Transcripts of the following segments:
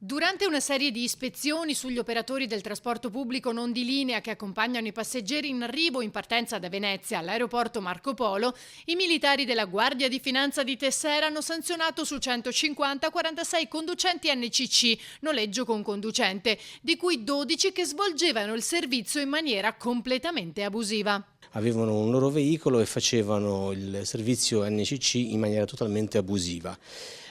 Durante una serie di ispezioni sugli operatori del trasporto pubblico non di linea che accompagnano i passeggeri in arrivo o in partenza da Venezia all'aeroporto Marco Polo, i militari della Guardia di Finanza di Tessera hanno sanzionato su 150 46 conducenti NCC, noleggio con conducente, di cui 12 che svolgevano il servizio in maniera completamente abusiva. Avevano un loro veicolo e facevano il servizio NCC in maniera totalmente abusiva.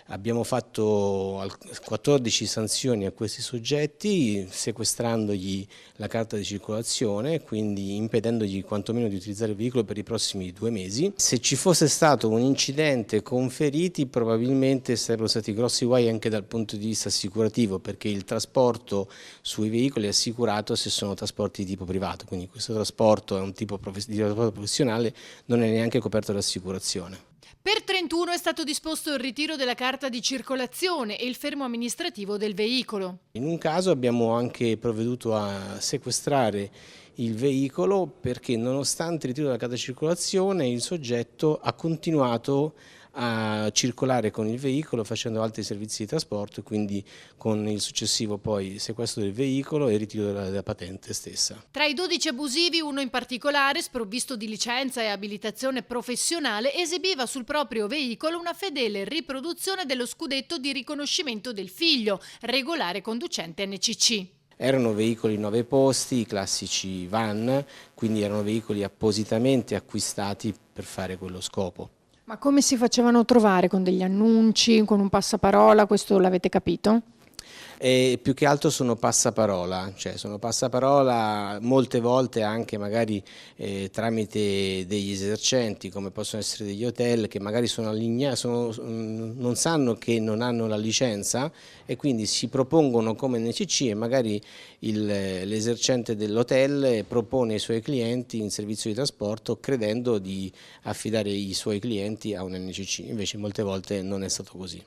Abbiamo fatto 14 sanzioni a questi soggetti, sequestrandogli la carta di circolazione, quindi impedendogli quantomeno di utilizzare il veicolo per i prossimi 2 mesi. Se ci fosse stato un incidente con feriti, probabilmente sarebbero stati grossi guai anche dal punto di vista assicurativo, perché il trasporto sui veicoli è assicurato se sono trasporti di tipo privato, quindi questo trasporto è un tipo di trasporto professionale, non è neanche coperto dall'assicurazione. Per 31 è stato disposto il ritiro della carta di circolazione e il fermo amministrativo del veicolo. In un caso abbiamo anche provveduto a sequestrare il veicolo perché nonostante il ritiro della carta di circolazione il soggetto ha continuato a circolare con il veicolo facendo altri servizi di trasporto e quindi con il successivo poi sequestro del veicolo e il ritiro della patente stessa. Tra i 12 abusivi, uno in particolare, sprovvisto di licenza e abilitazione professionale, esibiva sul proprio veicolo una fedele riproduzione dello scudetto di riconoscimento del figlio, regolare conducente NCC. Erano veicoli 9 posti, i classici van, quindi erano veicoli appositamente acquistati per fare quello scopo. Ma come si facevano trovare? Con degli annunci, con un passaparola, questo l'avete capito? E più che altro sono passaparola, cioè sono passaparola molte volte anche magari tramite degli esercenti come possono essere degli hotel che magari non sanno che non hanno la licenza e quindi si propongono come NCC e magari l'esercente dell'hotel propone ai suoi clienti in servizio di trasporto credendo di affidare i suoi clienti a un NCC, invece molte volte non è stato così.